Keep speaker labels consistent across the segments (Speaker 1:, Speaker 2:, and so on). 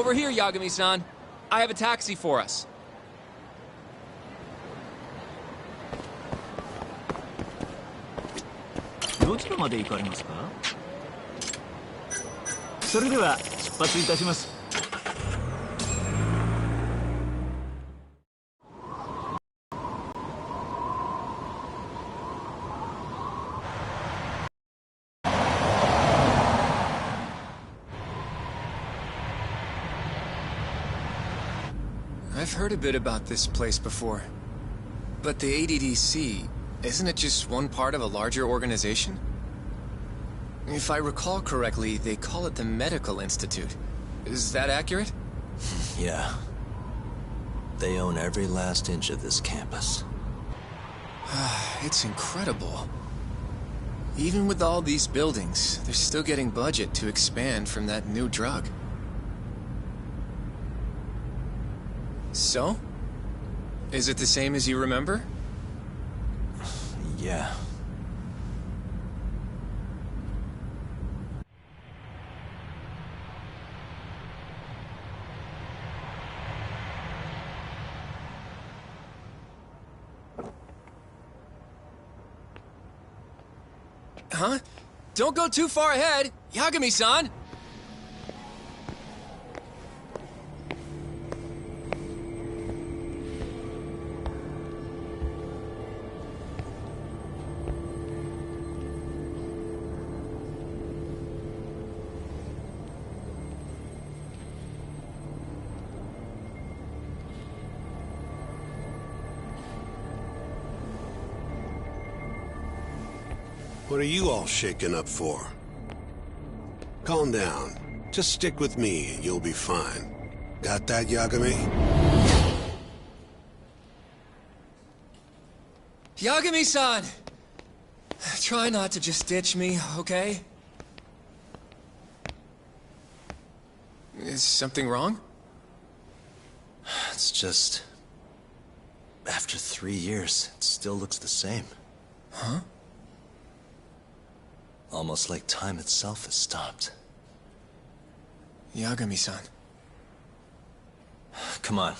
Speaker 1: Over here, Yagami-san. I have a taxi for us.
Speaker 2: どちらまで行かれますか？それでは出発いたします。
Speaker 1: I've heard a bit about this place before. But the ADDC, isn't it just one part of a larger organization? If I recall correctly, they call it the Medical Institute. Is that accurate?
Speaker 3: Yeah. They own every last inch of this campus.
Speaker 1: It's incredible. Even with all these buildings, they're still getting budget to expand from that new drug. So? Is it the same as you remember?
Speaker 3: Yeah.
Speaker 1: Huh? Don't go too far ahead! Yagami-san!
Speaker 4: What are you all shaken up for? Calm down. Just stick with me and you'll be fine. Got that, Yagami?
Speaker 1: Yagami-san! Try not to just ditch me, okay? Is something wrong?
Speaker 3: It's just... After 3 years, it still looks the same.
Speaker 1: Huh?
Speaker 3: Almost like time itself has stopped.
Speaker 1: Yagami-san.
Speaker 3: Come on.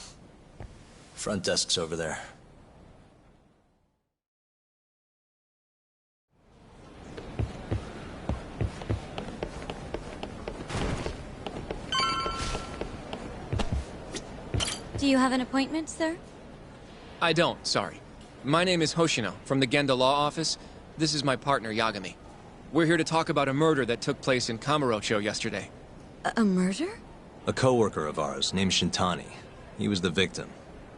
Speaker 3: Front desk's over there.
Speaker 5: Do you have an appointment, sir?
Speaker 1: I don't, sorry. My name is Hoshino, from the Genda Law Office. This is my partner, Yagami. We're here to talk about a murder that took place in Kamurocho yesterday.
Speaker 5: A murder?
Speaker 3: A coworker of ours named Shintani. He was the victim.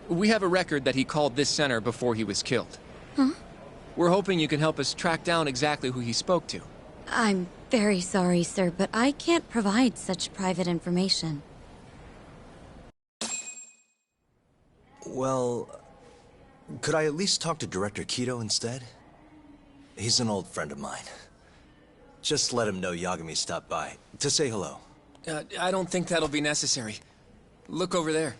Speaker 1: We have a record that he called this center before he was killed.
Speaker 5: Huh?
Speaker 1: We're hoping you can help us track down exactly who he spoke to.
Speaker 5: I'm very sorry, sir, but I can't provide such private information.
Speaker 3: Well, could I at least talk to Director Kido instead? He's an old friend of mine. Just let him know Yagami stopped by, to say hello.
Speaker 1: I don't think that'll be necessary. Look over there.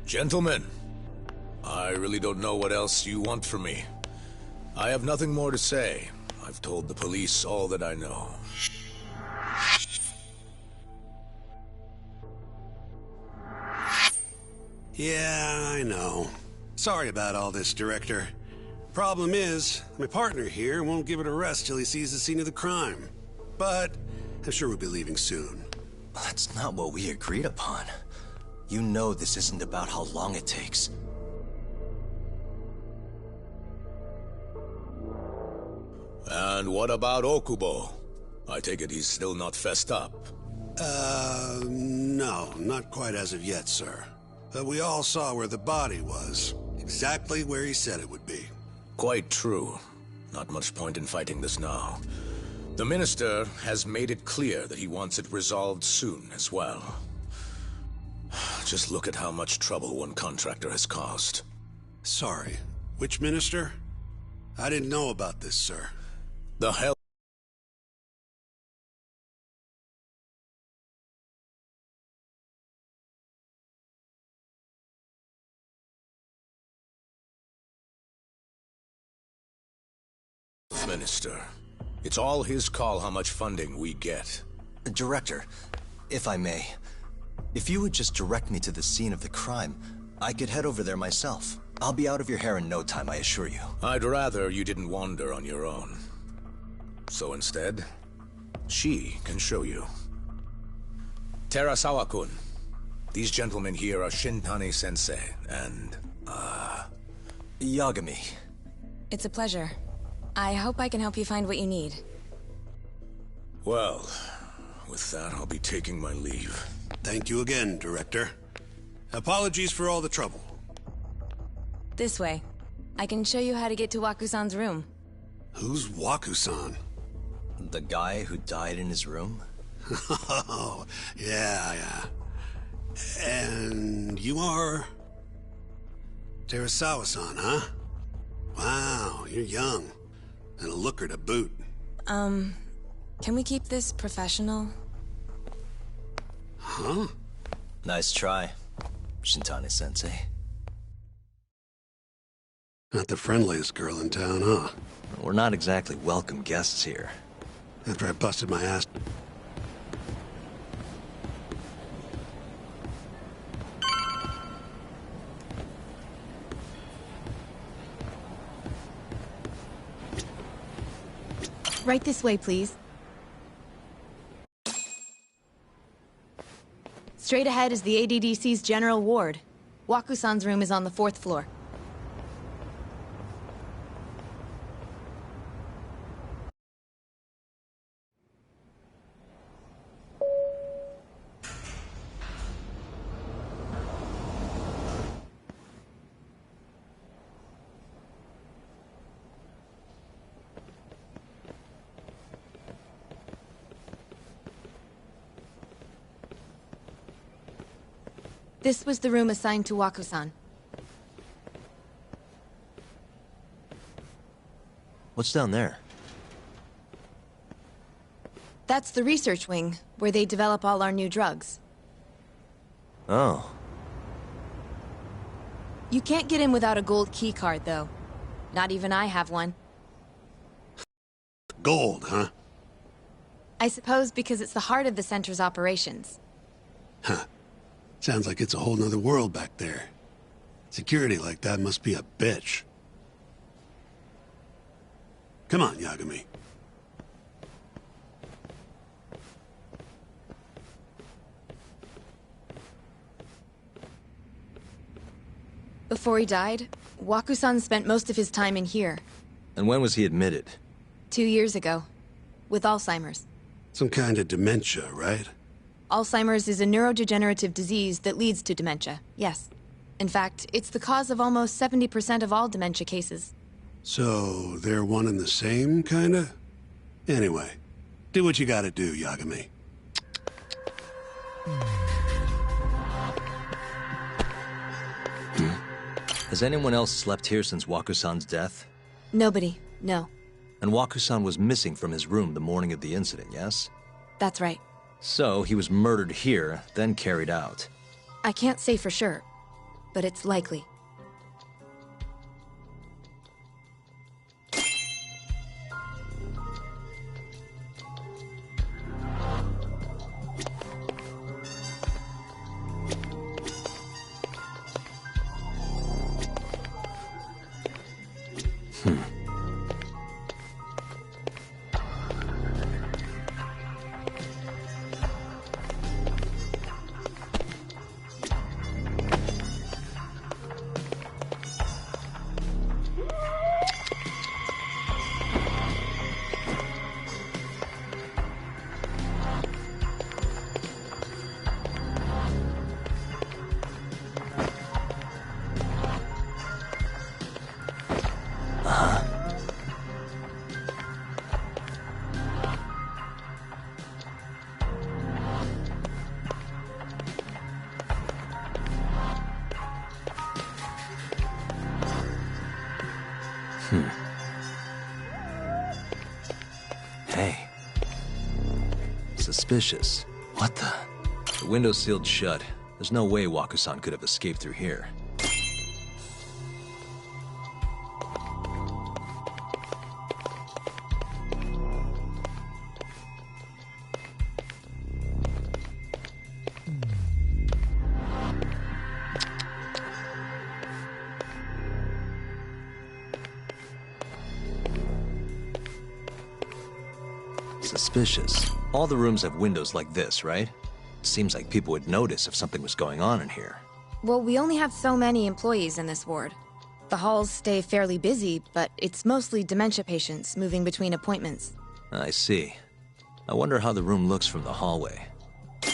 Speaker 6: Gentlemen, I really don't know what else you want from me. I have nothing more to say. I've told the police all that I know.
Speaker 4: Yeah, I know. Sorry about all this, Director. Problem is, my partner here won't give it a rest till he sees the scene of the crime. But I'm sure we'll be leaving soon.
Speaker 3: That's not what we agreed upon. You know this isn't about how long it takes.
Speaker 6: And what about Okubo? I take it he's still not fessed up.
Speaker 4: No, not quite as of yet, sir. But we all saw where the body was. Exactly where he said it would be.
Speaker 6: Quite true. Not much point in fighting this now. The Minister has made it clear that he wants it resolved soon as well. Just look at how much trouble one contractor has caused.
Speaker 4: Sorry, which minister? I didn't know about this, sir.
Speaker 6: The hell... Minister. It's all his call how much funding we get.
Speaker 3: Director, if I may, if you would just direct me to the scene of the crime, I could head over there myself. I'll be out of your hair in no time, I assure you.
Speaker 6: I'd rather you didn't wander on your own. So instead, she can show you. Terasawa-kun, these gentlemen here are Shintani-sensei and,
Speaker 3: Yagami.
Speaker 7: It's a pleasure. I hope I can help you find what you need.
Speaker 6: Well, with that, I'll be taking my leave.
Speaker 4: Thank you again, Director. Apologies for all the trouble.
Speaker 7: This way. I can show you how to get to Waku-san's room.
Speaker 4: Who's Waku-san?
Speaker 3: The guy who died in his room?
Speaker 4: Oh, yeah. And you are... Terasawa-san, huh? Wow, you're young. And a looker to boot.
Speaker 7: Can we keep this professional?
Speaker 4: Huh?
Speaker 3: Nice try, Shintani-sensei.
Speaker 4: Not the friendliest girl in town, huh?
Speaker 3: We're not exactly welcome guests here.
Speaker 4: After I busted my ass...
Speaker 7: Right this way, please. Straight ahead is the ADDC's general ward. Waku-san's room is on the 4th floor. This was the room assigned to Waku-san.
Speaker 3: What's down there?
Speaker 7: That's the research wing, where they develop all our new drugs.
Speaker 3: Oh.
Speaker 7: You can't get in without a gold key card, though. Not even I have one.
Speaker 4: Gold, huh?
Speaker 7: I suppose because it's the heart of the center's operations.
Speaker 4: Huh. Sounds like it's a whole nother world back there. Security like that must be a bitch. Come on, Yagami.
Speaker 7: Before he died, Waku-san spent most of his time in here.
Speaker 3: And when was he admitted?
Speaker 7: 2 years ago. With Alzheimer's.
Speaker 4: Some kind of dementia, right?
Speaker 7: Alzheimer's is a neurodegenerative disease that leads to dementia, yes. In fact, it's the cause of almost 70% of all dementia cases.
Speaker 4: So, they're one and the same, kinda? Anyway, do what you gotta do, Yagami.
Speaker 3: Has anyone else slept here since Waku-san's death?
Speaker 7: Nobody, no.
Speaker 3: And Waku-san was missing from his room the morning of the incident, yes?
Speaker 7: That's right.
Speaker 3: So, he was murdered here, then carried out.
Speaker 7: I can't say for sure, but it's likely.
Speaker 3: Hey. Suspicious. What the? The window's sealed shut. There's no way Waku-san could have escaped through here. Suspicious. All the rooms have windows like this, right? Seems like people would notice if something was going on in here.
Speaker 7: Well, we only have so many employees in this ward. The halls stay fairly busy, but it's mostly dementia patients moving between appointments.
Speaker 3: I see. I wonder how the room looks from the hallway.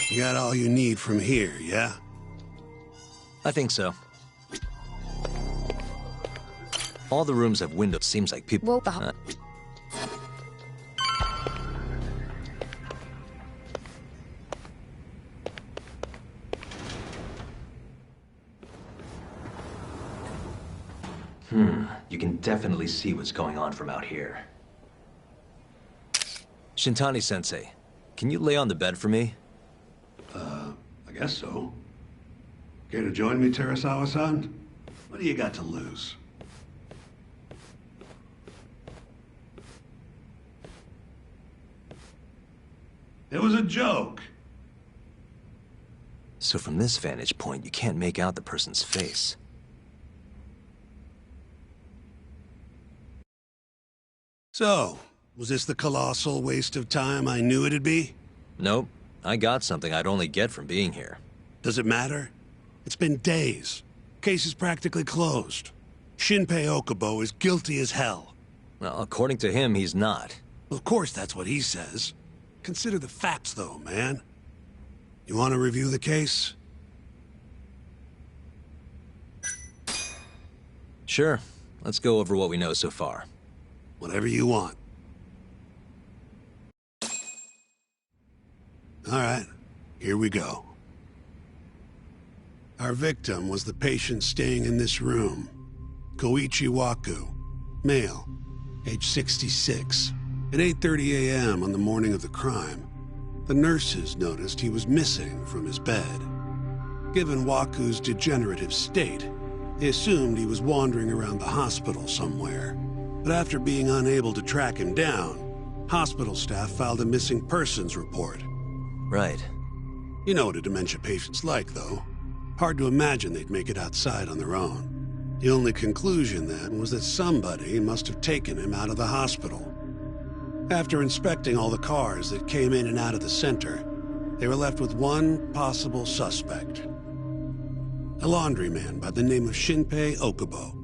Speaker 4: You got all you need from here, yeah?
Speaker 3: I think so. All the rooms have windows. Seems like people...
Speaker 7: Well,
Speaker 3: You can definitely see what's going on from out here. Shintani-sensei, can you lay on the bed for me?
Speaker 4: I guess so. Care to join me, Terasawa-san? What do you got to lose? It was a joke.
Speaker 3: So from this vantage point, you can't make out the person's face.
Speaker 4: So, was this the colossal waste of time I knew it'd be?
Speaker 3: Nope. I got something I'd only get from being here.
Speaker 4: Does it matter? It's been days. Case is practically closed. Shinpei Okubo is guilty as hell.
Speaker 3: Well, according to him, he's not.
Speaker 4: Of course that's what he says. Consider the facts, though, man. You want to review the case?
Speaker 3: Sure. Let's go over what we know so far.
Speaker 4: Whatever you want. All right, here we go. Our victim was the patient staying in this room. Koichi Waku, male, age 66. At 8:30 a.m. on the morning of the crime, the nurses noticed he was missing from his bed. Given Waku's degenerative state, they assumed he was wandering around the hospital somewhere. But after being unable to track him down, hospital staff filed a missing persons report.
Speaker 3: Right.
Speaker 4: You know what a dementia patient's like, though. Hard to imagine they'd make it outside on their own. The only conclusion, then, was that somebody must have taken him out of the hospital. After inspecting all the cars that came in and out of the center, they were left with one possible suspect. A laundryman by the name of Shinpei Okubo.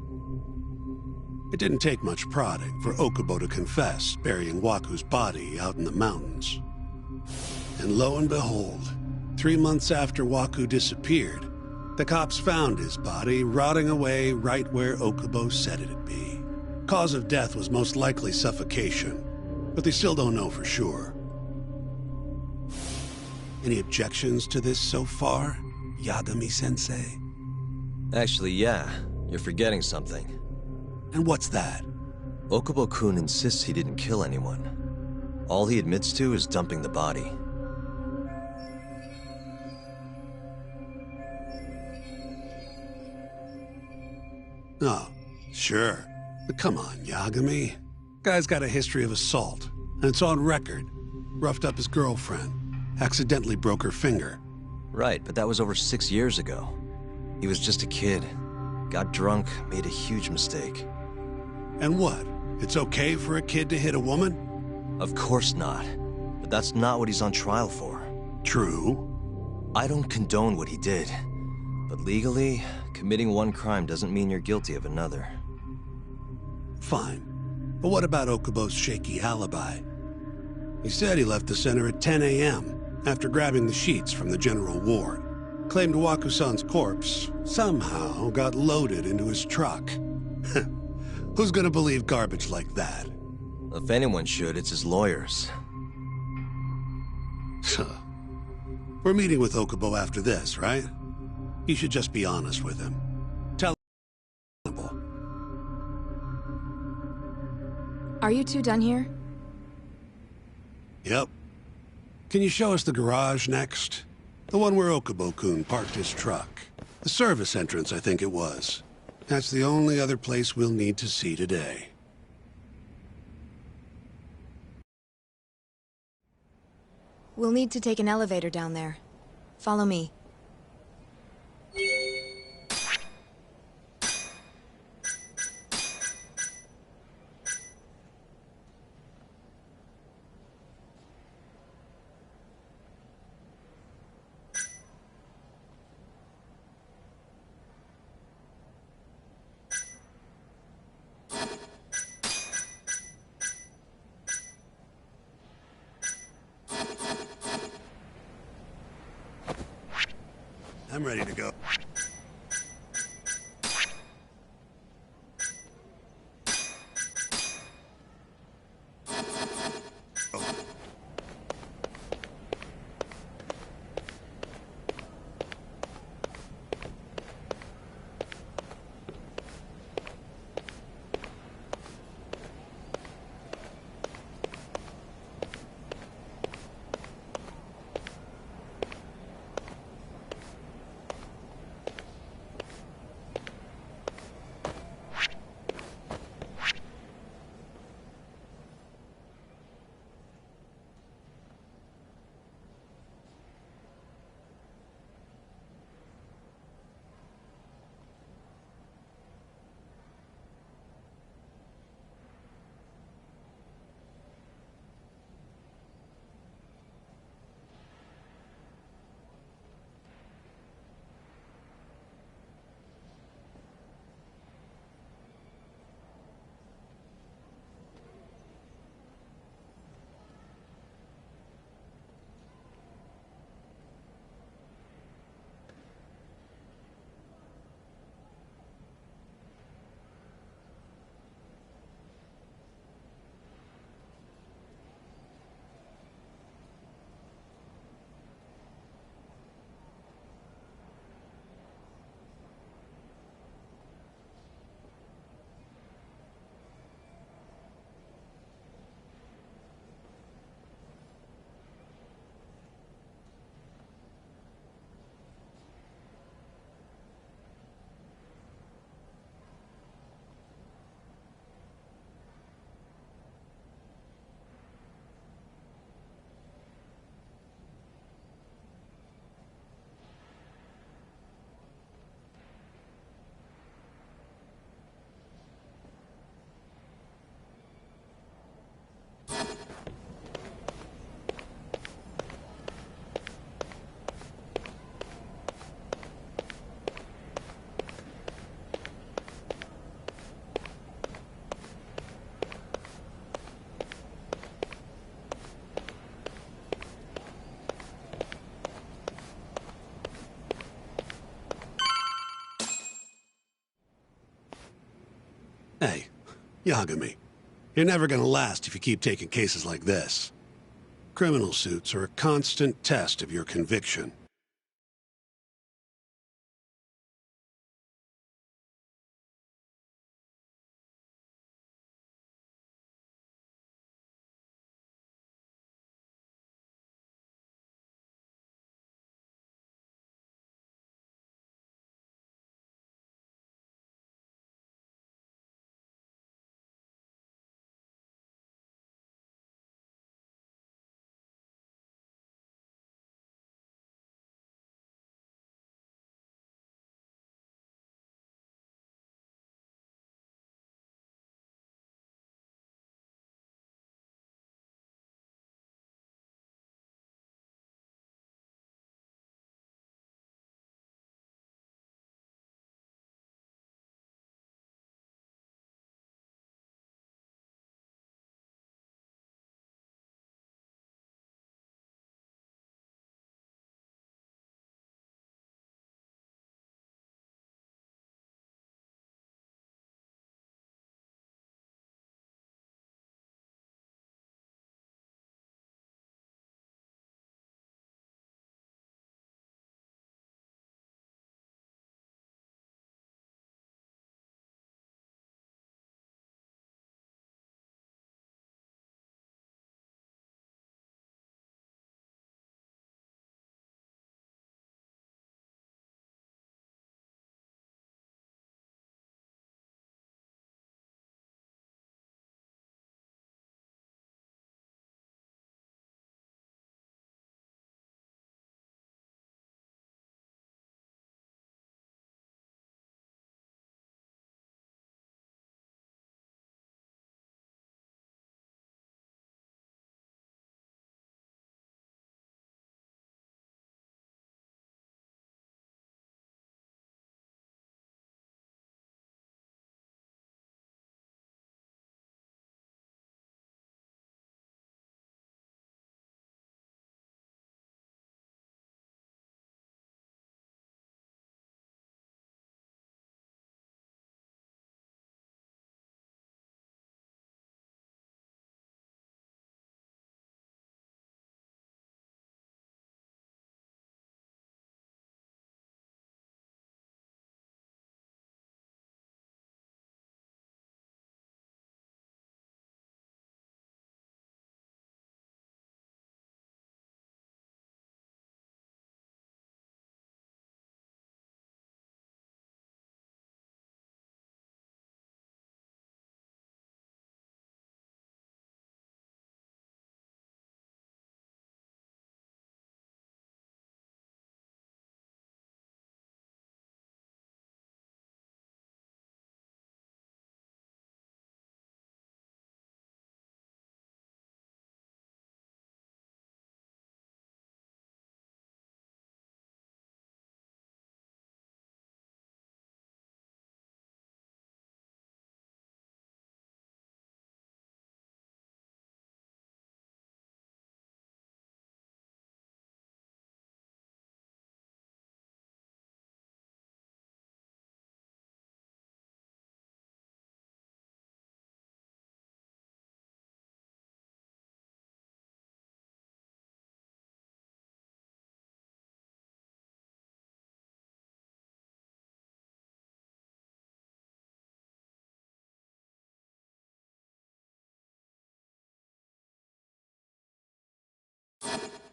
Speaker 4: It didn't take much prodding for Okubo to confess burying Waku's body out in the mountains. And lo and behold, 3 months after Waku disappeared, the cops found his body rotting away right where Okubo said it'd be. Cause of death was most likely suffocation, but they still don't know for sure. Any objections to this so far, Yagami-sensei?
Speaker 3: Actually, yeah. You're forgetting something.
Speaker 4: And what's that?
Speaker 3: Okubo-kun insists he didn't kill anyone. All he admits to is dumping the body.
Speaker 4: Oh, sure. But come on, Yagami. Guy's got a history of assault, and it's on record. Roughed up his girlfriend. Accidentally broke her finger.
Speaker 3: Right, but that was over 6 years ago. He was just a kid. Got drunk, made a huge mistake.
Speaker 4: And what? It's okay for a kid to hit a woman?
Speaker 3: Of course not. But that's not what he's on trial for.
Speaker 4: True.
Speaker 3: I don't condone what he did. But legally, committing one crime doesn't mean you're guilty of another.
Speaker 4: Fine. But what about Okubo's shaky alibi? He said he left the center at 10 a.m. after grabbing the sheets from the general ward. Claimed Waku-san's corpse somehow got loaded into his truck. Who's gonna believe garbage like that?
Speaker 3: If anyone should, it's his lawyers.
Speaker 4: We're meeting with Okubo after this, right? You should just be honest with him. Tell him.
Speaker 7: Are you two done here?
Speaker 4: Yep. Can you show us the garage next? The one where Okubo-kun parked his truck. The service entrance, I think it was. That's the only other place we'll need to see today.
Speaker 7: We'll need to take an elevator down there. Follow me.
Speaker 4: I'm ready to go. Hey, Yagami. You're never gonna last if you keep taking cases like this. Criminal suits are a constant test of your conviction.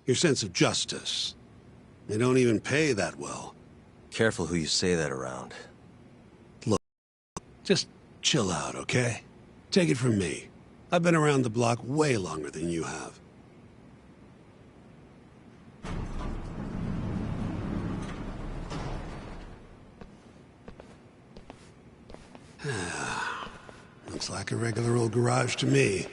Speaker 4: Your sense of justice. They don't even pay that well.
Speaker 3: Careful who you say that around.
Speaker 4: Just chill out, okay? Take it from me. I've been around the block way longer than you have. Looks like a regular old garage to me.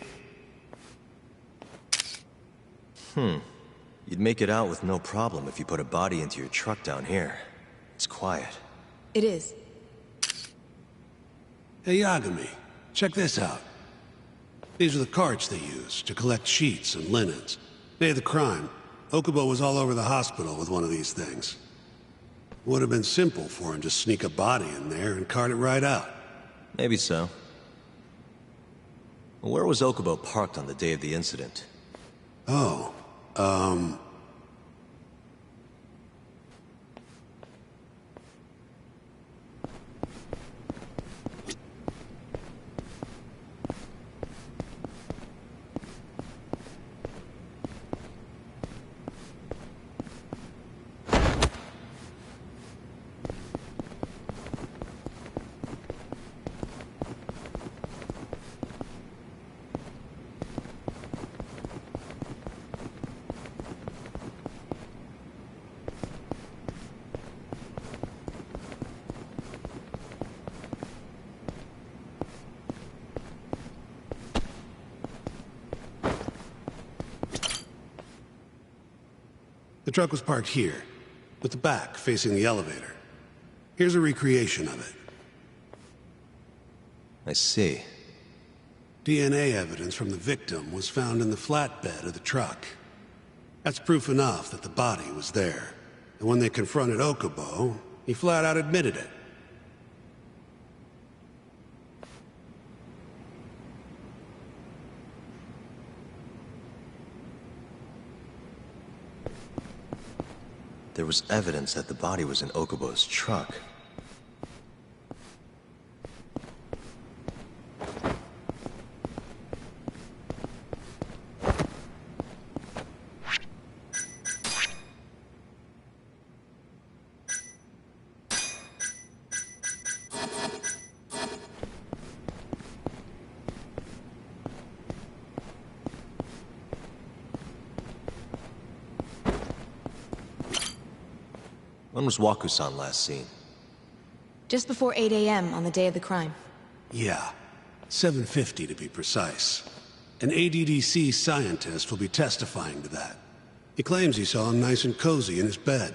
Speaker 3: You'd make it out with no problem if you put a body into your truck down here. It's quiet.
Speaker 7: It is.
Speaker 4: Hey, Yagami, check this out. These are the carts they use to collect sheets and linens. Day of the crime, Okubo was all over the hospital with one of these things. Would have been simple for him to sneak a body in there and cart it right out.
Speaker 3: Maybe so. Where was Okubo parked on the day of the incident?
Speaker 4: Oh, the truck was parked here, with the back facing the elevator. Here's a recreation of it.
Speaker 3: I see.
Speaker 4: DNA evidence from the victim was found in the flatbed of the truck. That's proof enough that the body was there. And when they confronted Okubo, he flat out admitted it.
Speaker 3: There was evidence that the body was in Okubo's truck. When was Waku-san last seen?
Speaker 7: Just before 8 a.m. on the day of the crime.
Speaker 4: Yeah, 7:50 to be precise. An ADDC scientist will be testifying to that. He claims he saw him nice and cozy in his bed.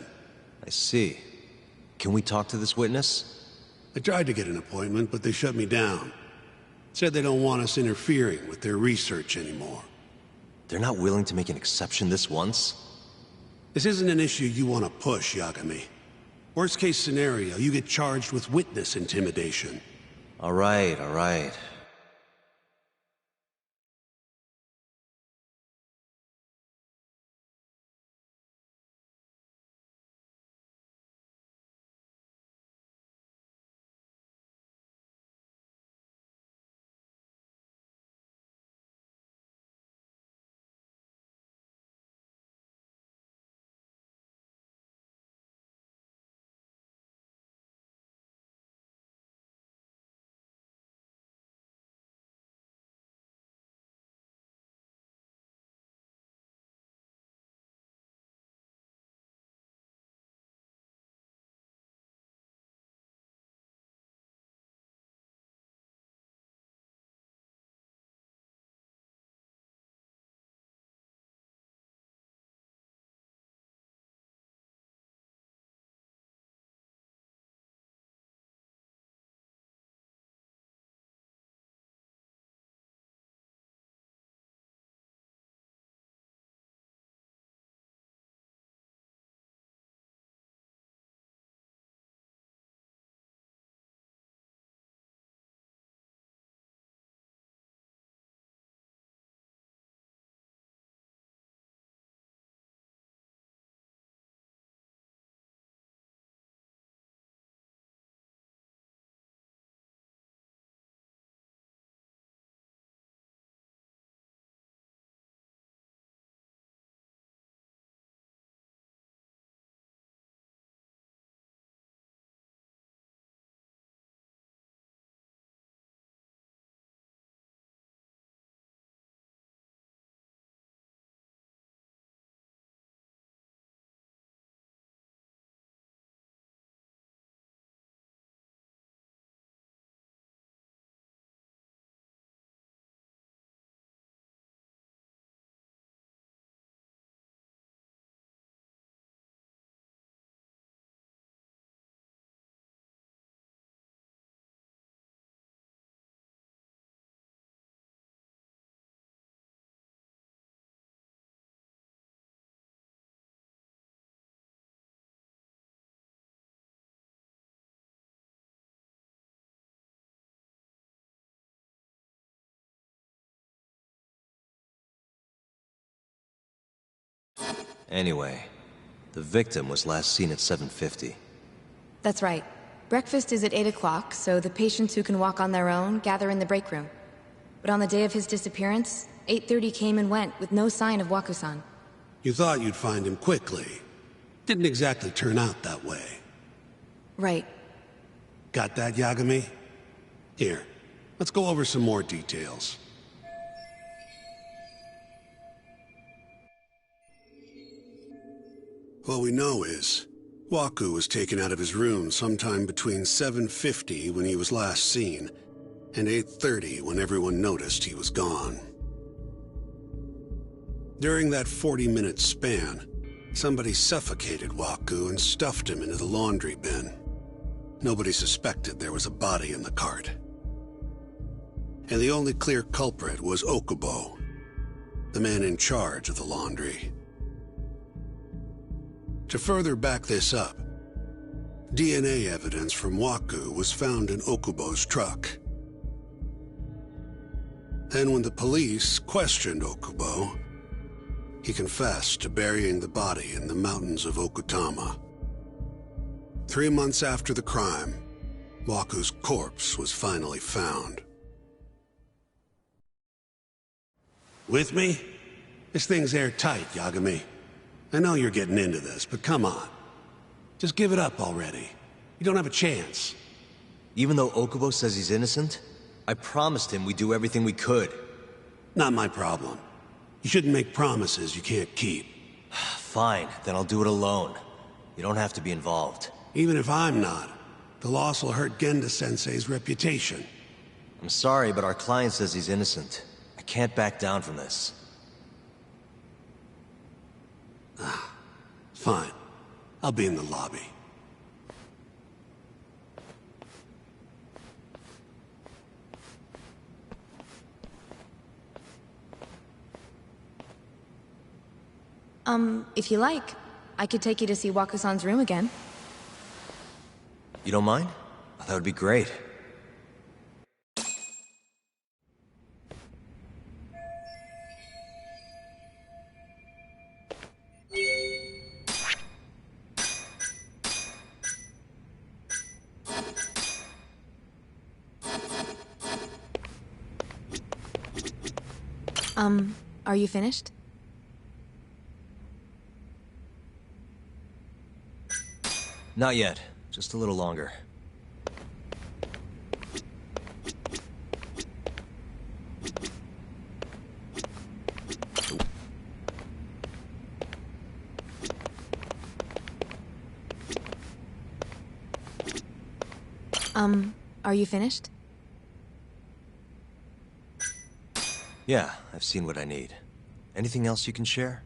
Speaker 3: I see. Can we talk to this witness?
Speaker 4: I tried to get an appointment, but they shut me down. Said they don't want us interfering with their research anymore.
Speaker 3: They're not willing to make an exception this once?
Speaker 4: This isn't an issue you want to push, Yagami. Worst case scenario, you get charged with witness intimidation.
Speaker 3: All right. Anyway, the victim was last seen at 7:50.
Speaker 7: That's right. Breakfast is at 8 o'clock, so the patients who can walk on their own gather in the break room. But on the day of his disappearance, 8:30 came and went with no sign of Waku-san.
Speaker 4: You thought you'd find him quickly. Didn't exactly turn out that way.
Speaker 7: Right.
Speaker 4: Got that, Yagami? Here, let's go over some more details. What we know is, Waku was taken out of his room sometime between 7:50 when he was last seen, and 8:30 when everyone noticed he was gone. During that 40-minute span, somebody suffocated Waku and stuffed him into the laundry bin. Nobody suspected there was a body in the cart. And the only clear culprit was Okubo, the man in charge of the laundry. To further back this up, DNA evidence from Waku was found in Okubo's truck. Then when the police questioned Okubo, he confessed to burying the body in the mountains of Okutama. 3 months after the crime, Waku's corpse was finally found. With me? This thing's airtight, Yagami. I know you're getting into this, but come on. Just give it up already. You don't have a chance.
Speaker 3: Even though Okubo says he's innocent, I promised him we'd do everything we could.
Speaker 4: Not my problem. You shouldn't make promises you can't keep.
Speaker 3: Fine, then I'll do it alone. You don't have to be involved.
Speaker 4: Even if I'm not, the loss will hurt Genda-sensei's reputation.
Speaker 3: I'm sorry, but our client says he's innocent. I can't back down from this.
Speaker 4: Fine. I'll be in the lobby.
Speaker 7: If you like, I could take you to see Waku-san's room again.
Speaker 3: You don't mind? That would be great.
Speaker 7: Are you finished?
Speaker 3: Not yet. Just a little longer.
Speaker 7: Are you finished?
Speaker 3: Yeah, I've seen what I need. Anything else you can share?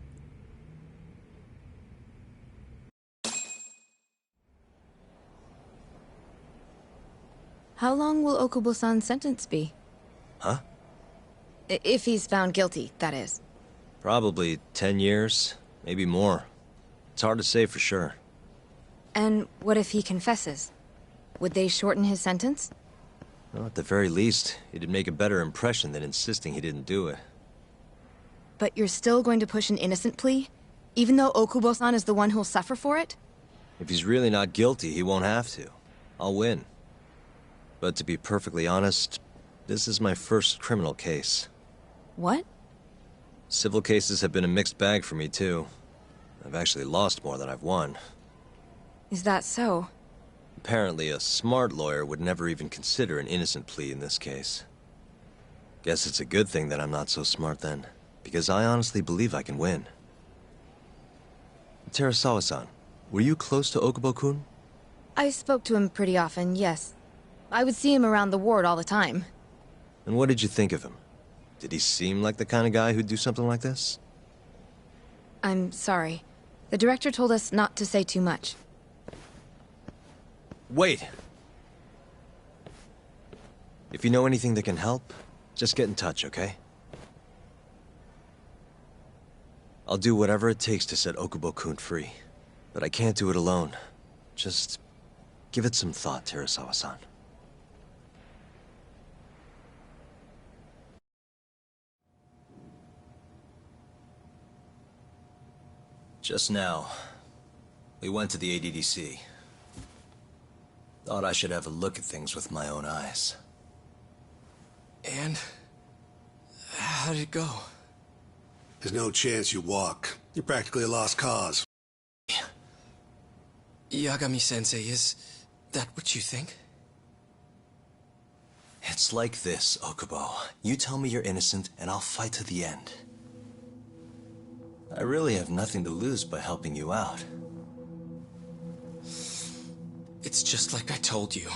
Speaker 7: How long will Okubo-san's sentence be?
Speaker 3: Huh?
Speaker 7: If he's found guilty, that is.
Speaker 3: Probably 10 years, maybe more. It's hard to say for sure.
Speaker 7: And what if he confesses? Would they shorten his sentence?
Speaker 3: Well, at the very least, it'd make a better impression than insisting he didn't do it.
Speaker 7: But you're still going to push an innocent plea? Even though Okubo-san is the one who'll suffer for it?
Speaker 3: If he's really not guilty, he won't have to. I'll win. But to be perfectly honest, this is my first criminal case.
Speaker 7: What?
Speaker 3: Civil cases have been a mixed bag for me, too. I've actually lost more than I've won.
Speaker 7: Is that so?
Speaker 3: Apparently, a smart lawyer would never even consider an innocent plea in this case. Guess it's a good thing that I'm not so smart then, because I honestly believe I can win. Terasawa-san, were you close to Okubo-kun?
Speaker 7: I spoke to him pretty often, yes. I would see him around the ward all the time.
Speaker 3: And what did you think of him? Did he seem like the kind of guy who'd do something like this?
Speaker 7: I'm sorry. The director told us not to say too much.
Speaker 3: Wait! If you know anything that can help, just get in touch, okay? I'll do whatever it takes to set Okubo-kun free. But I can't do it alone. Just give it some thought, Terasawa-san. Just now, we went to the ADDC. Thought I should have a look at things with my own eyes.
Speaker 1: And? How did it go?
Speaker 4: There's no chance you walk. You're practically a lost cause.
Speaker 1: Yagami-sensei, is that what you think?
Speaker 3: It's like this, Okubo. You tell me you're innocent, and I'll fight to the end. I really have nothing to lose by helping you out.
Speaker 1: It's just like I told you.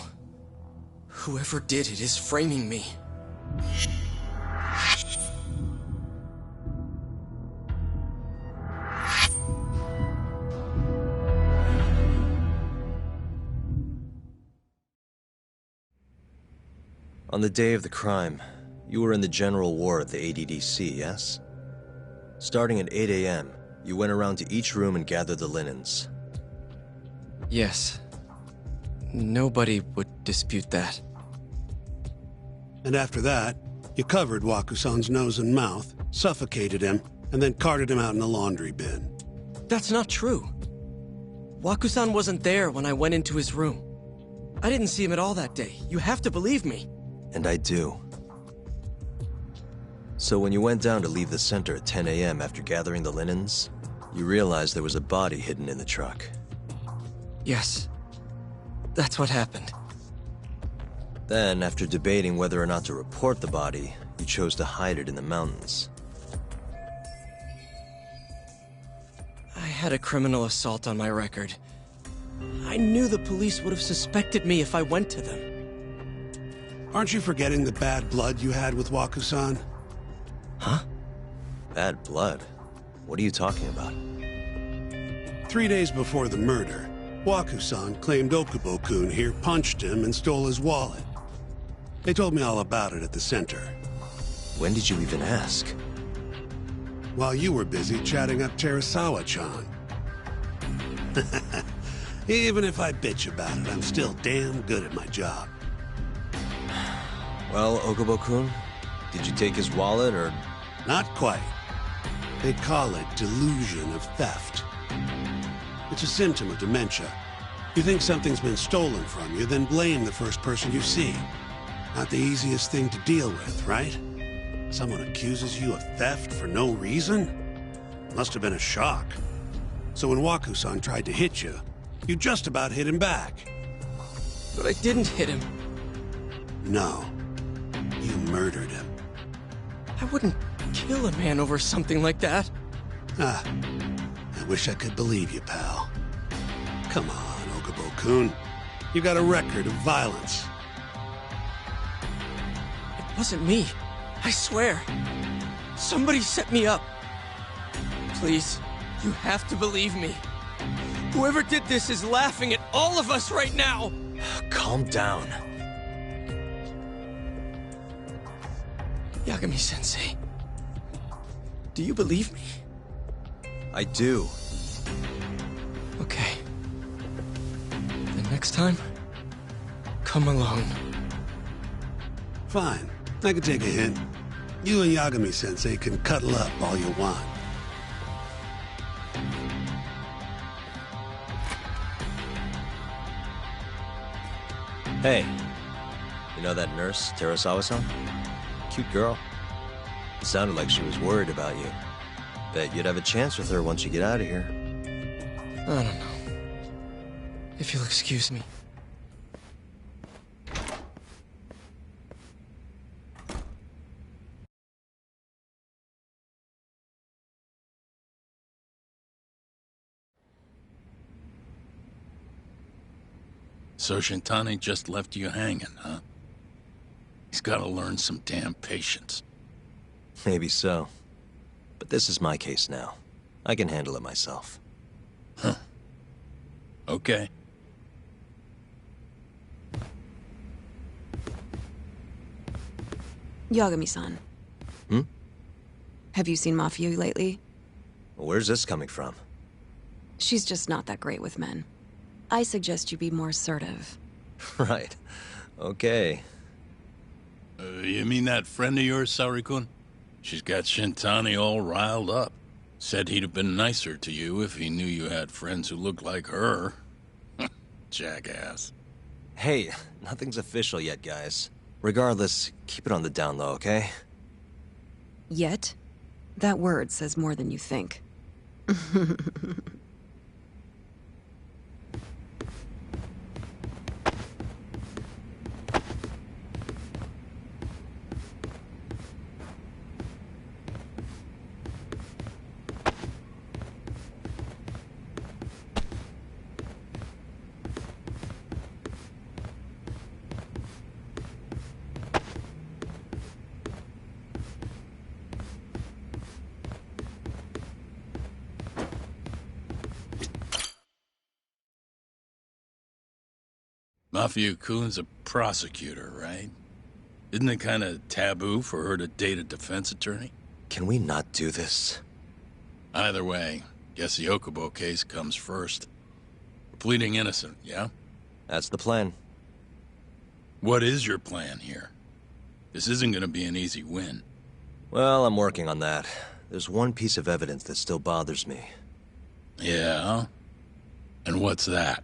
Speaker 1: Whoever did it is framing me.
Speaker 3: On the day of the crime, you were in the general ward at the ADDC, yes? Starting at 8 a.m., you went around to each room and gathered the linens.
Speaker 1: Yes. Nobody would dispute that.
Speaker 4: And after that, you covered Wakusan's nose and mouth, suffocated him, and then carted him out in a laundry bin.
Speaker 1: That's not true. Wakusan wasn't there when I went into his room. I didn't see him at all that day. You have to believe me.
Speaker 3: And I do. So when you went down to leave the center at 10 a.m. after gathering the linens, you realized there was a body hidden in the truck.
Speaker 1: Yes. That's what happened.
Speaker 3: Then, after debating whether or not to report the body, you chose to hide it in the mountains.
Speaker 1: I had a criminal assault on my record. I knew the police would have suspected me if I went to them.
Speaker 4: Aren't you forgetting the bad blood you had with Wakusan?
Speaker 1: Huh?
Speaker 3: Bad blood? What are you talking about?
Speaker 4: 3 days before the murder, Wakusan claimed Okubo-kun here punched him and stole his wallet. They told me all about it at the center.
Speaker 3: When did you even ask?
Speaker 4: While you were busy chatting up Terasawa-chan. Even if I bitch about it, I'm still damn good at my job.
Speaker 3: Well, Okubo-kun, did you take his wallet, or...?
Speaker 4: Not quite. They call it delusion of theft. It's a symptom of dementia. You think something's been stolen from you, then blame the first person you see. Not the easiest thing to deal with, right? Someone accuses you of theft for no reason? Must have been a shock. So when Wakusan tried to hit you, you just about hit him back.
Speaker 1: But I didn't hit him.
Speaker 4: No. You murdered him.
Speaker 1: I wouldn't kill a man over something like that.
Speaker 4: Ah, I wish I could believe you, pal. Come on, Okubo-kun. You got a record of violence.
Speaker 1: It wasn't me. I swear. Somebody set me up. Please, you have to believe me. Whoever did this is laughing at all of us right now.
Speaker 3: Calm down.
Speaker 1: Yagami-sensei, do you believe me?
Speaker 3: I do.
Speaker 1: Okay. Then next time, come alone.
Speaker 4: Fine. I can take a hint. You and Yagami-sensei can cuddle up all you want.
Speaker 3: Hey, you know that nurse, Terasawa-san? Cute girl. Sounded like she was worried about you. Bet you'd have a chance with her once you get out of here.
Speaker 1: I don't know. If you'll excuse me.
Speaker 8: So Shintani just left you hanging, huh? He's gotta learn some damn patience.
Speaker 3: Maybe so. But this is my case now. I can handle it myself.
Speaker 8: Huh. Okay.
Speaker 9: Yagami-san.
Speaker 3: Hmm?
Speaker 9: Have you seen Mafio lately?
Speaker 3: Where's this coming from?
Speaker 9: She's just not that great with men. I suggest you be more assertive.
Speaker 3: Right. Okay.
Speaker 8: You mean that friend of yours, Saori-kun? She's got Shintani all riled up. Said he'd have been nicer to you if he knew you had friends who looked like her. Jackass.
Speaker 3: Hey, nothing's official yet, guys. Regardless, keep it on the down low, okay?
Speaker 9: Yet? That word says more than you think.
Speaker 8: Mafia Kun's a prosecutor, right? Isn't it kind of taboo for her to date a defense attorney?
Speaker 3: Can we not do this?
Speaker 8: Either way, guess the Okubo case comes first. We're pleading innocent, yeah?
Speaker 3: That's the plan.
Speaker 8: What is your plan here? This isn't gonna be an easy win.
Speaker 3: Well, I'm working on that. There's one piece of evidence that still bothers me.
Speaker 8: Yeah? And what's that?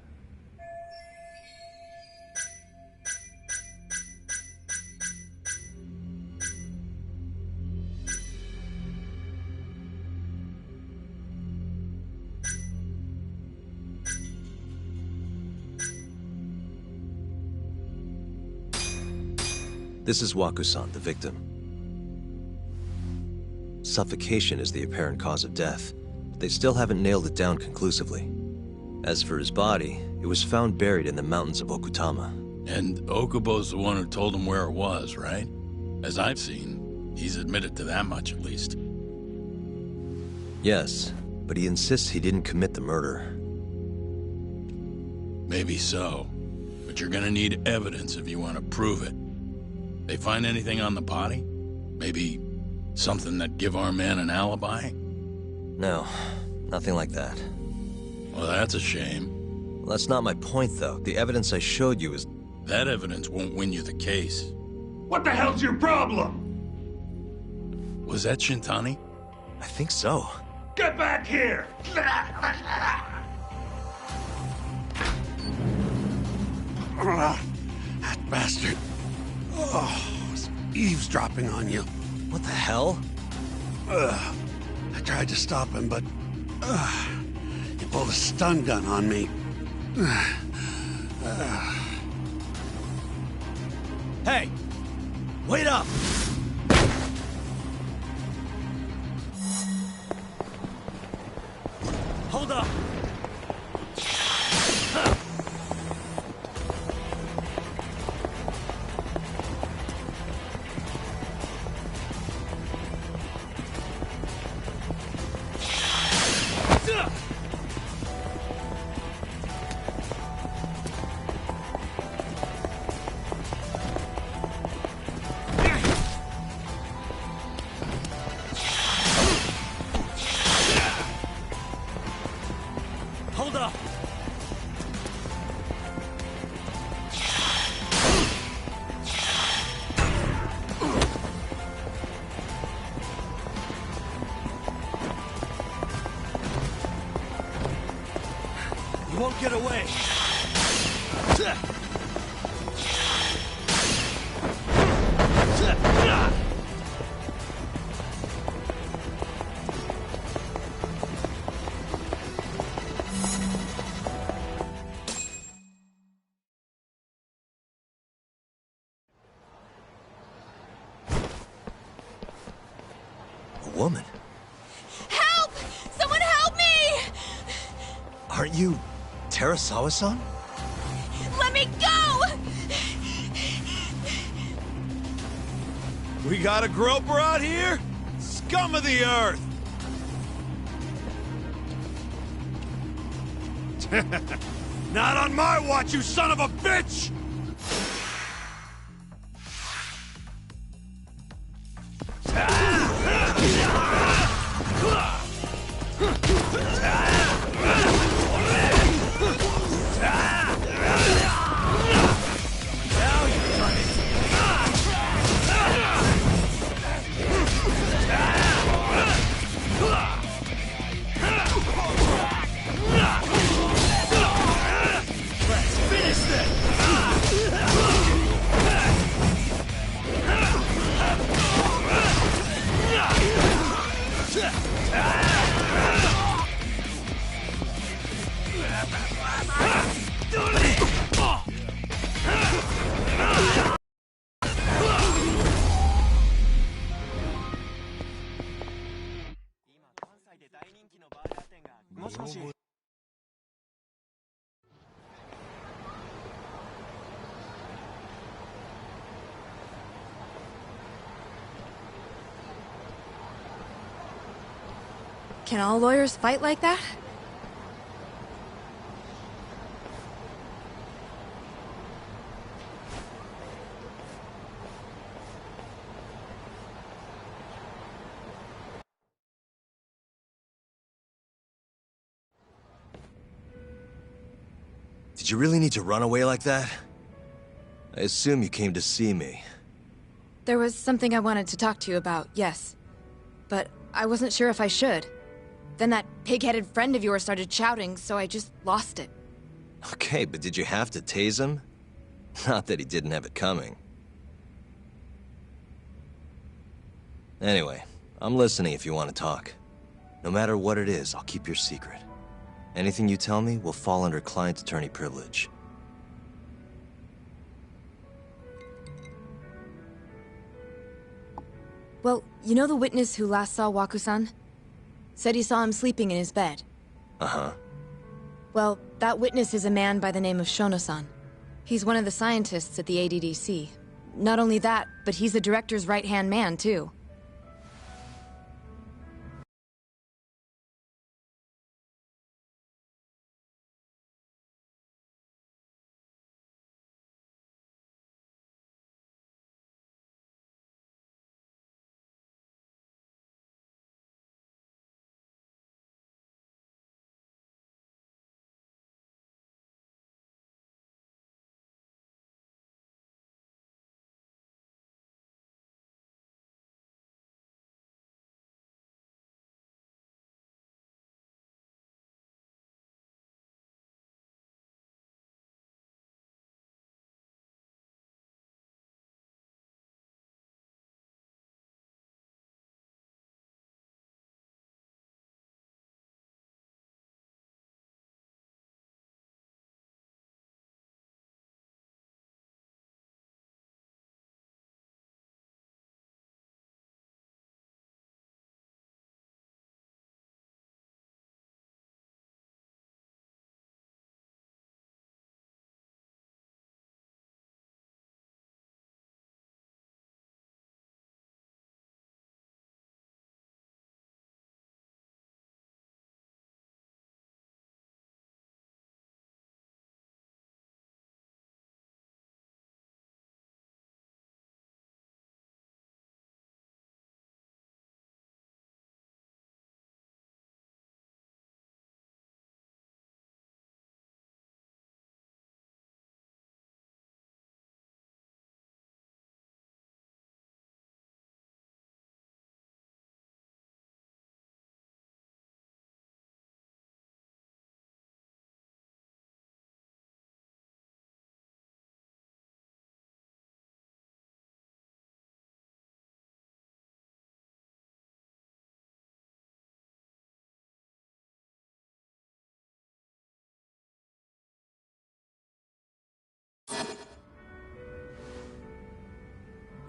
Speaker 3: This is Wakusan, the victim. Suffocation is the apparent cause of death, but they still haven't nailed it down conclusively. As for his body, it was found buried in the mountains of Okutama.
Speaker 8: And Okubo's the one who told him where it was, right? As I've seen, he's admitted to that much at least.
Speaker 3: Yes, but he insists he didn't commit the murder.
Speaker 8: Maybe so, but you're gonna need evidence if you want to prove it. They find anything on the body? Maybe something that give our man an alibi?
Speaker 3: No, nothing like that.
Speaker 8: Well, that's a shame.
Speaker 3: Well, that's not my point, though. The evidence I showed you is...
Speaker 8: That evidence won't win you the case.
Speaker 10: What the hell's your problem?
Speaker 8: Was that Shintani?
Speaker 3: I think so.
Speaker 10: Get back here!
Speaker 4: That bastard. Oh, he's eavesdropping on you.
Speaker 3: What the hell?
Speaker 4: I tried to stop him, but... he pulled a stun gun on me.
Speaker 3: Hey! Wait up! Hold up! Hold up! You won't get away! Woman?
Speaker 5: Help! Someone help me!
Speaker 3: Aren't you Terasawa-san?
Speaker 5: Let me go!
Speaker 10: We got a groper out here? Scum of the earth! Not on my watch, you son of a bitch!
Speaker 7: Can all lawyers fight like that?
Speaker 3: Did you really need to run away like that? I assume you came to see me.
Speaker 7: There was something I wanted to talk to you about, yes. But I wasn't sure if I should. Then that pig-headed friend of yours started shouting, so I just lost it.
Speaker 3: Okay, but did you have to tase him? Not that he didn't have it coming. Anyway, I'm listening if you want to talk. No matter what it is, I'll keep your secret. Anything you tell me will fall under client attorney privilege.
Speaker 7: Well, you know the witness who last saw Waku-san? Said he saw him sleeping in his bed.
Speaker 3: Uh-huh.
Speaker 7: Well, that witness is a man by the name of Shono-san. He's one of the scientists at the ADDC. Not only that, but he's the director's right-hand man, too.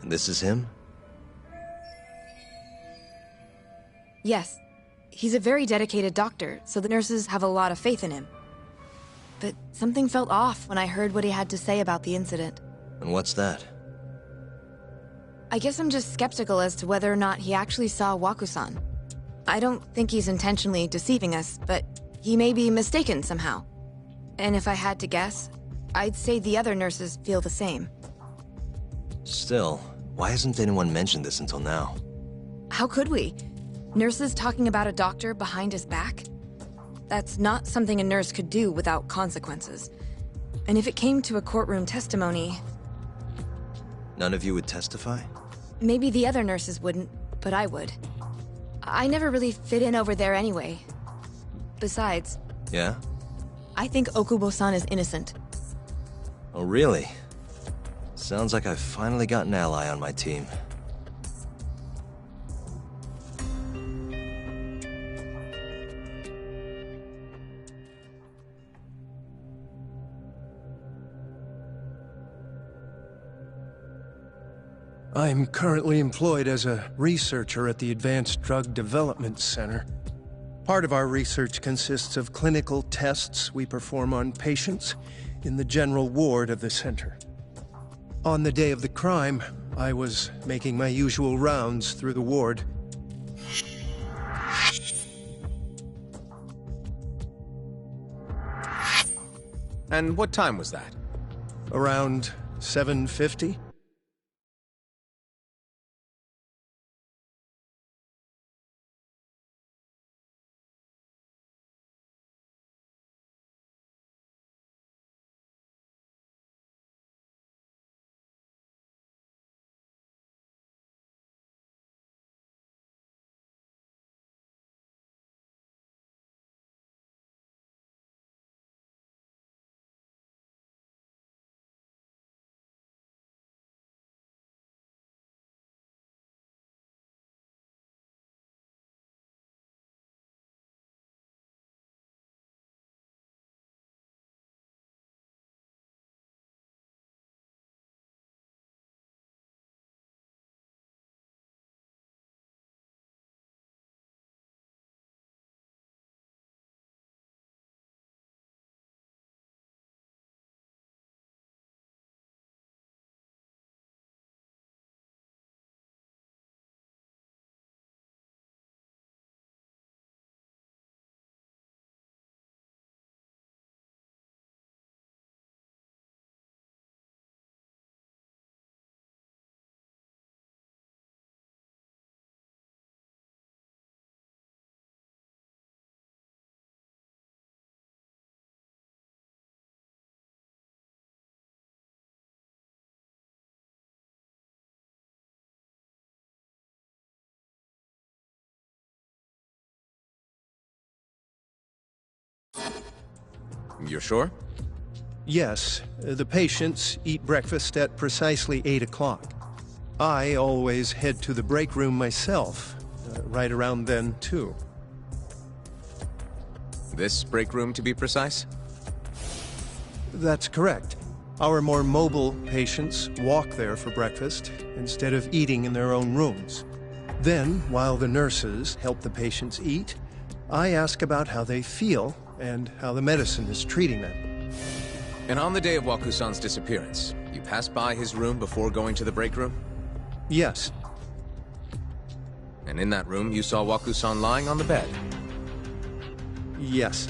Speaker 3: And this is him?
Speaker 7: Yes. He's a very dedicated doctor, so the nurses have a lot of faith in him. But something felt off when I heard what he had to say about the incident.
Speaker 3: And what's that?
Speaker 7: I guess I'm just skeptical as to whether or not he actually saw Waku-san. I don't think he's intentionally deceiving us, but he may be mistaken somehow. And if I had to guess, I'd say the other nurses feel the same.
Speaker 3: Still, why hasn't anyone mentioned this until now?
Speaker 7: How could we? Nurses talking about a doctor behind his back? That's not something a nurse could do without consequences. And if it came to a courtroom testimony...
Speaker 3: None of you would testify?
Speaker 7: Maybe the other nurses wouldn't, but I would. I never really fit in over there anyway. Besides...
Speaker 3: Yeah?
Speaker 7: I think Okubo-san is innocent.
Speaker 3: Oh, really? Sounds like I've finally got an ally on my team.
Speaker 11: I'm currently employed as a researcher at the Advanced Drug Development Center. Part of our research consists of clinical tests we perform on patients in the general ward of the center. On the day of the crime, I was making my usual rounds through the ward.
Speaker 12: And what time was that?
Speaker 11: Around 7:50?
Speaker 12: You're sure?
Speaker 11: Yes, the patients eat breakfast at precisely 8 o'clock. I always head to the break room myself, right around then, too.
Speaker 12: This break room, to be precise?
Speaker 11: That's correct. Our more mobile patients walk there for breakfast instead of eating in their own rooms. Then, while the nurses help the patients eat, I ask about how they feel and how the medicine is treating them.
Speaker 12: And on the day of Wakusan's disappearance, you passed by his room before going to the break room?
Speaker 11: Yes.
Speaker 12: And in that room, you saw Wakusan lying on the bed?
Speaker 11: Yes.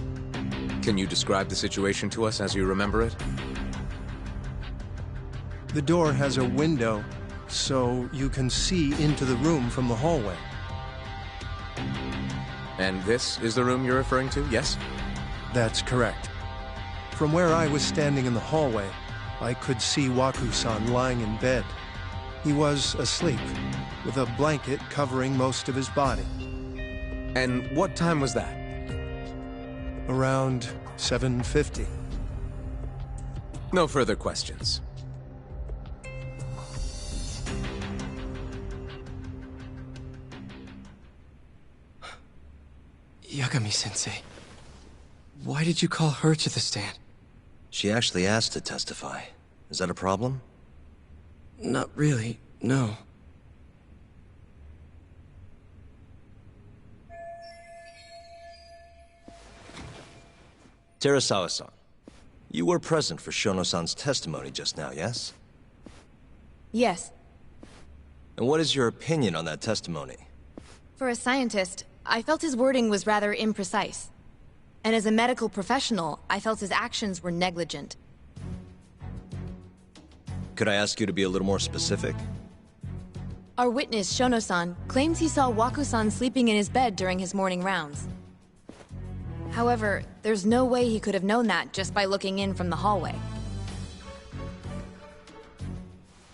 Speaker 12: Can you describe the situation to us as you remember it?
Speaker 11: The door has a window, so you can see into the room from the hallway.
Speaker 12: And this is the room you're referring to, yes?
Speaker 11: That's correct. From where I was standing in the hallway, I could see Waku-san lying in bed. He was asleep, with a blanket covering most of his body.
Speaker 12: And what time was that?
Speaker 11: Around 7:50.
Speaker 12: No further questions.
Speaker 1: Yagami-sensei, why did you call her to the stand?
Speaker 3: She actually asked to testify. Is that a problem?
Speaker 1: Not really, no.
Speaker 3: Terasawa-san, you were present for Shono-san's testimony just now, yes?
Speaker 7: Yes.
Speaker 3: And what is your opinion on that testimony?
Speaker 7: For a scientist, I felt his wording was rather imprecise. And as a medical professional, I felt his actions were negligent.
Speaker 3: Could I ask you to be a little more specific?
Speaker 7: Our witness, Shono-san, claims he saw Waku-san sleeping in his bed during his morning rounds. However, there's no way he could have known that just by looking in from the hallway.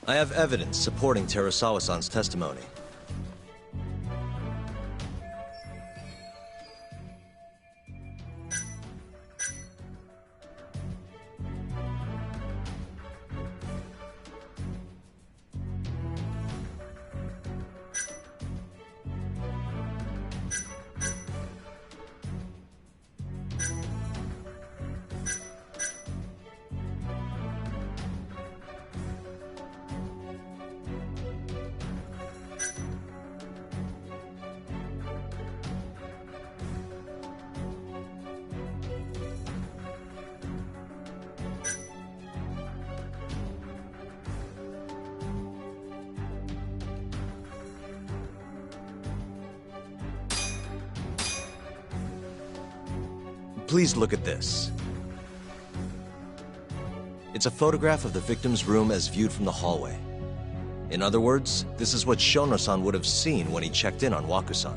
Speaker 3: I have evidence supporting Terasawa-san's testimony. Please look at this. It's a photograph of the victim's room as viewed from the hallway. In other words, this is what Shono-san would have seen when he checked in on Waku-san.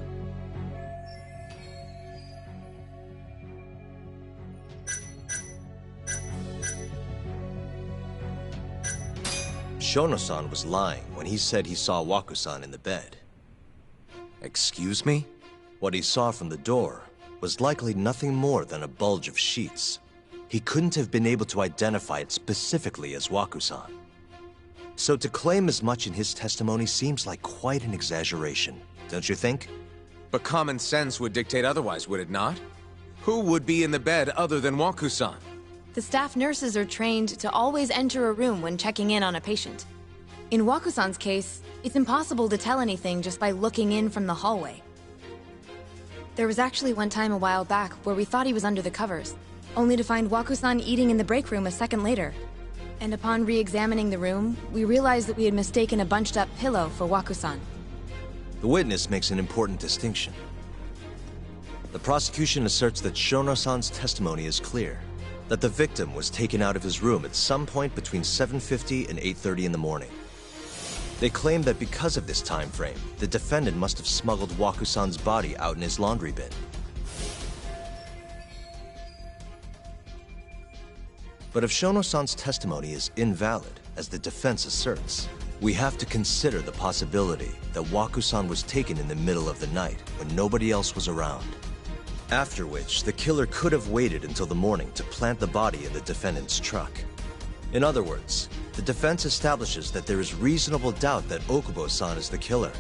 Speaker 3: Shono-san was lying when he said he saw Waku-san in the bed.
Speaker 12: Excuse me?
Speaker 3: What he saw from the door was likely nothing more than a bulge of sheets. He couldn't have been able to identify it specifically as Waku-san. So to claim as much in his testimony seems like quite an exaggeration, don't you think?
Speaker 12: But common sense would dictate otherwise, would it not? Who would be in the bed other than Waku-san?
Speaker 7: The staff nurses are trained to always enter a room when checking in on a patient. In Waku-san's case, it's impossible to tell anything just by looking in from the hallway. There was actually one time a while back where we thought he was under the covers, only to find Waku-san eating in the break room a second later. And upon re-examining the room, we realized that we had mistaken a bunched-up pillow for Waku-san.
Speaker 3: The witness makes an important distinction. The prosecution asserts that Shono-san's testimony is clear, that the victim was taken out of his room at some point between 7:50 and 8:30 in the morning. They claim that because of this time frame, the defendant must have smuggled Waku-san's body out in his laundry bin. But if Shono-san's testimony is invalid, as the defense asserts, we have to consider the possibility that Waku-san was taken in the middle of the night when nobody else was around. After which, the killer could have waited until the morning to plant the body in the defendant's truck. In other words, the defense establishes that there is reasonable doubt that Okubo-san is the killer,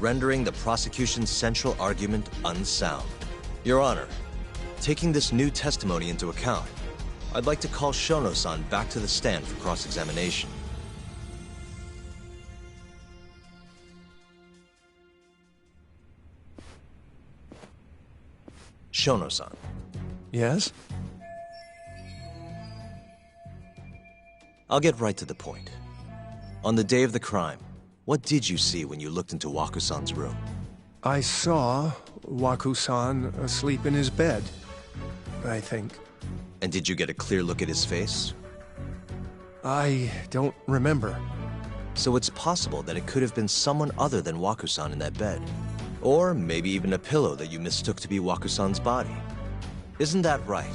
Speaker 3: rendering the prosecution's central argument unsound. Your Honor, taking this new testimony into account, I'd like to call Shono-san back to the stand for cross-examination. Shono-san.
Speaker 11: Yes?
Speaker 3: I'll get right to the point. On the day of the crime, what did you see when you looked into Waku-san's room?
Speaker 11: I saw Waku-san asleep in his bed, I think.
Speaker 3: And did you get a clear look at his face?
Speaker 11: I don't remember.
Speaker 3: So it's possible that it could have been someone other than Waku-san in that bed. Or maybe even a pillow that you mistook to be Waku-san's body. Isn't that right?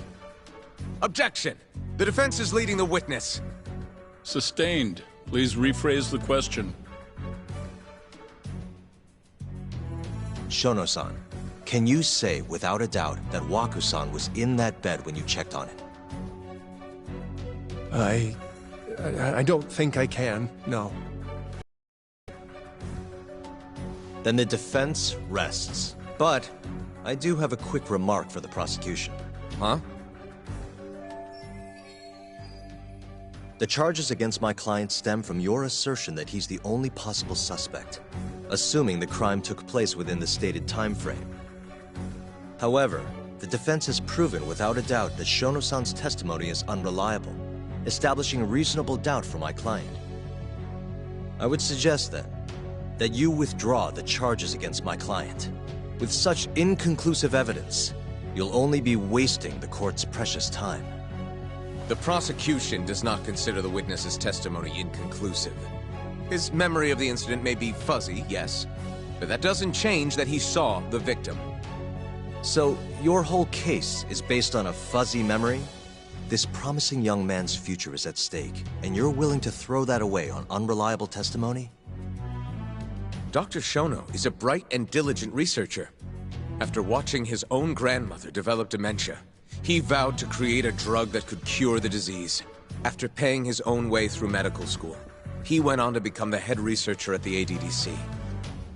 Speaker 12: Objection! The defense is leading the witness.
Speaker 8: Sustained. Please rephrase the question.
Speaker 3: Shono-san, can you say without a doubt that Waku-san was in that bed when you checked on it?
Speaker 11: I don't think I can, no.
Speaker 3: Then the defense rests. But I do have a quick remark for the prosecution.
Speaker 12: Huh?
Speaker 3: The charges against my client stem from your assertion that he's the only possible suspect, assuming the crime took place within the stated time frame. However, the defense has proven without a doubt that Shono-san's testimony is unreliable, establishing reasonable doubt for my client. I would suggest then that you withdraw the charges against my client. With such inconclusive evidence, you'll only be wasting the court's precious time.
Speaker 12: The prosecution does not consider the witness's testimony inconclusive. His memory of the incident may be fuzzy, yes, but that doesn't change that he saw the victim.
Speaker 3: So, your whole case is based on a fuzzy memory? This promising young man's future is at stake, and you're willing to throw that away on unreliable testimony?
Speaker 12: Dr. Shono is a bright and diligent researcher. After watching his own grandmother develop dementia, he vowed to create a drug that could cure the disease. After paying his own way through medical school, he went on to become the head researcher at the ADDC.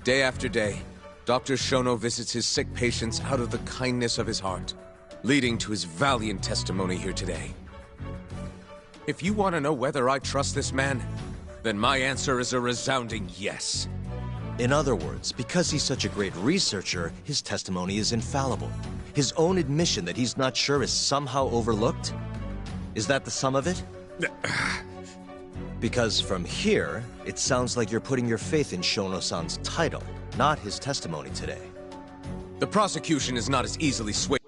Speaker 12: Day after day, Dr. Shono visits his sick patients out of the kindness of his heart, leading to his valiant testimony here today. If you want to know whether I trust this man, then my answer is a resounding yes.
Speaker 3: In other words, because he's such a great researcher, his testimony is infallible. His own admission that he's not sure is somehow overlooked? Is that the sum of it? Because from here, it sounds like you're putting your faith in Shono-san's title, not his testimony today.
Speaker 12: The prosecution is not as easily swayed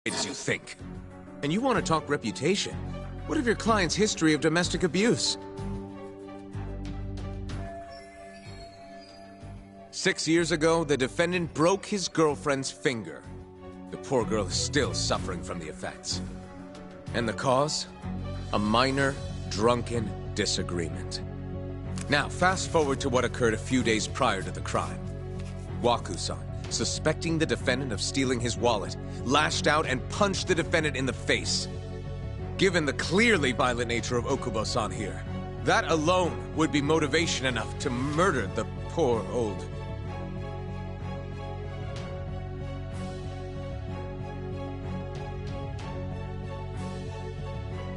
Speaker 12: as you think. And you want to talk reputation? What of your client's history of domestic abuse? 6 years ago, the defendant broke his girlfriend's finger. The poor girl is still suffering from the effects. And the cause? A minor, drunken disagreement. Now, fast forward to what occurred a few days prior to the crime. Waku-san, suspecting the defendant of stealing his wallet, lashed out and punched the defendant in the face. Given the clearly violent nature of Okubo-san here, that alone would be motivation enough to murder the poor old...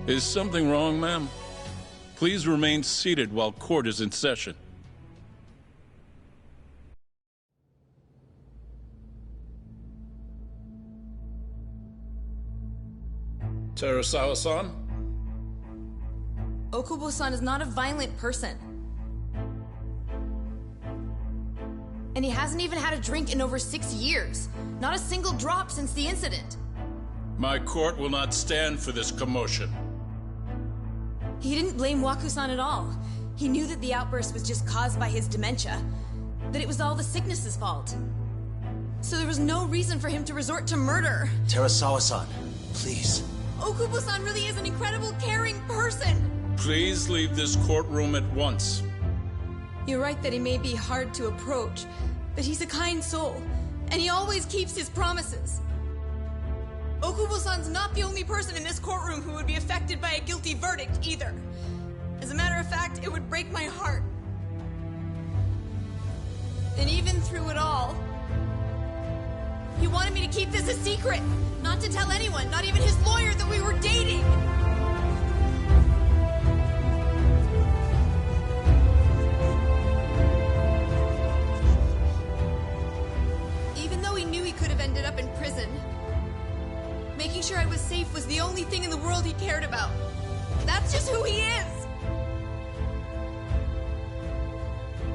Speaker 8: Is something wrong, ma'am? Please remain seated while court is in session. Terasawa-san?
Speaker 7: Okubo-san is not a violent person. And he hasn't even had a drink in over 6 years. Not a single drop since the incident.
Speaker 8: My court will not stand for this commotion.
Speaker 7: He didn't blame Waku-san at all. He knew that the outburst was just caused by his dementia. That it was all the sickness's fault. So there was no reason for him to resort to murder.
Speaker 3: Terasawa-san, please.
Speaker 7: Okubo-san really is an incredible, caring person.
Speaker 8: Please leave this courtroom at once.
Speaker 7: You're right that he may be hard to approach, but he's a kind soul, and he always keeps his promises. Okubo-san's not the only person in this courtroom who would be affected by a guilty verdict, either. As a matter of fact, it would break my heart. And even through it all, he wanted me to keep this a secret, not to tell anyone, not even his lawyer, that we were dating. Even though he knew he could have ended up in prison, making sure I was safe was the only thing in the world he cared about. That's just who he is!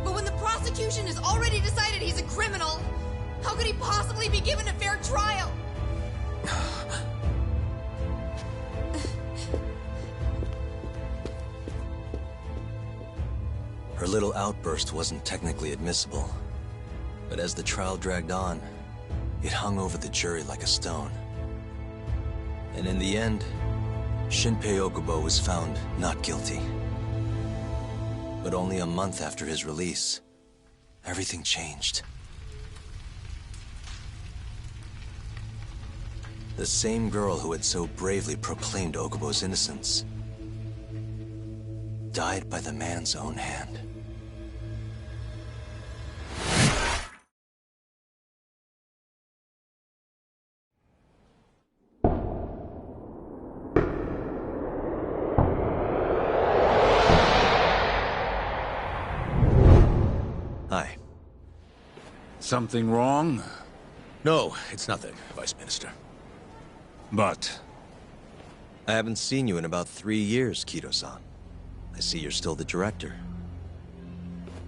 Speaker 7: But when the prosecution has already decided he's a criminal, how could he possibly be given a fair trial?
Speaker 3: Her little outburst wasn't technically admissible, but as the trial dragged on, it hung over the jury like a stone. And in the end, Shinpei Okubo was found not guilty. But only a month after his release, everything changed. The same girl who had so bravely proclaimed Okubo's innocence died by the man's own hand. Hi.
Speaker 8: Something wrong?
Speaker 6: No, it's nothing, Vice Minister.
Speaker 8: But...
Speaker 3: I haven't seen you in about 3 years, Kido-san. I see you're still the director.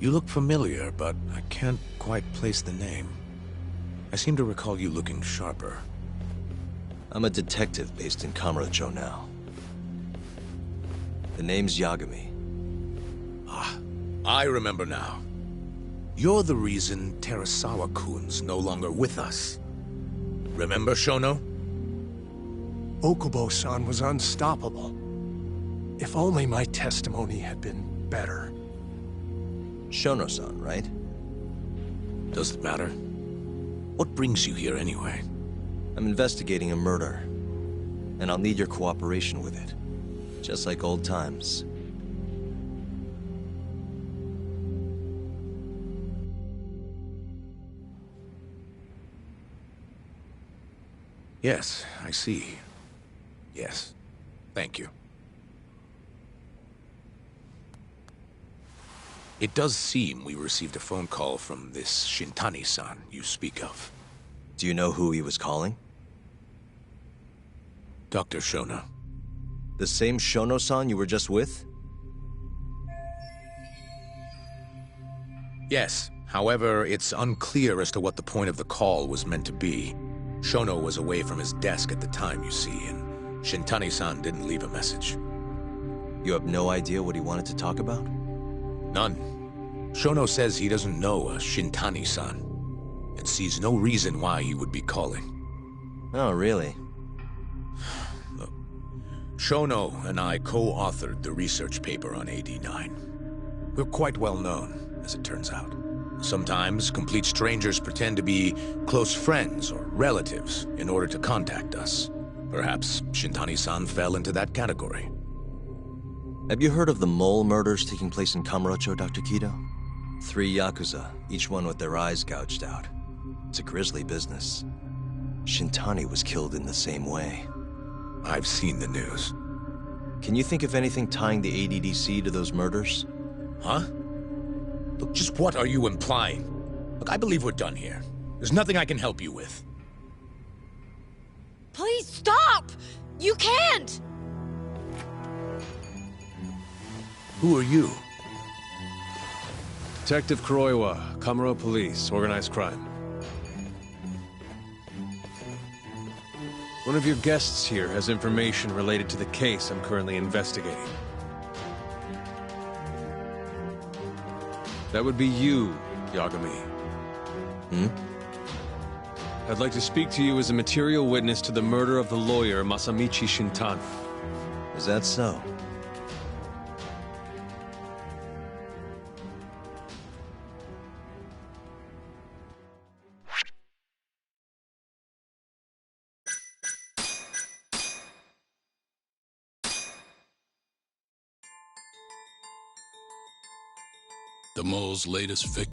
Speaker 6: You look familiar, but I can't quite place the name. I seem to recall you looking sharper.
Speaker 3: I'm a detective based in Kamurocho now. The name's Yagami.
Speaker 6: Ah, I remember now. You're the reason Terasawa-kun's no longer with us. Remember, Shono?
Speaker 11: Okubo-san was unstoppable. If only my testimony had been better.
Speaker 3: Shono-san, right?
Speaker 6: Does it matter? What brings you here anyway?
Speaker 3: I'm investigating a murder, and I'll need your cooperation with it. Just like old times.
Speaker 6: Yes, I see. Yes. Thank you. It does seem we received a phone call from this Shintani-san you speak of.
Speaker 3: Do you know who he was calling?
Speaker 6: Dr. Shono.
Speaker 3: The same Shono-san you were just with?
Speaker 6: Yes. However, it's unclear as to what the point of the call was meant to be. Shono was away from his desk at the time, you see, and Shintani-san didn't leave a message.
Speaker 3: You have no idea what he wanted to talk about?
Speaker 6: None. Shono says he doesn't know a Shintani-san, and sees no reason why he would be calling.
Speaker 3: Oh, really?
Speaker 6: Look, Shono and I co-authored the research paper on AD9. We're quite well known, as it turns out. Sometimes complete strangers pretend to be close friends or relatives in order to contact us. Perhaps Shintani-san fell into that category.
Speaker 3: Have you heard of the mole murders taking place in Kamurocho, Dr. Kido? 3 Yakuza, each one with their eyes gouged out. It's a grisly business. Shintani was killed in the same way.
Speaker 6: I've seen the news.
Speaker 3: Can you think of anything tying the ADDC to those murders?
Speaker 6: Huh? Look, just what are you implying? Look, I believe we're done here. There's nothing I can help you with.
Speaker 7: Please stop! You can't!
Speaker 6: Who are you?
Speaker 13: Detective Kuroiwa, Kamuro Police, Organized Crime. One of your guests here has information related to the case I'm currently investigating. That would be you, Yagami. I'd like to speak to you as a material witness to the murder of the lawyer Masamichi Shintani.
Speaker 3: Is that so?
Speaker 8: The mole's latest victim.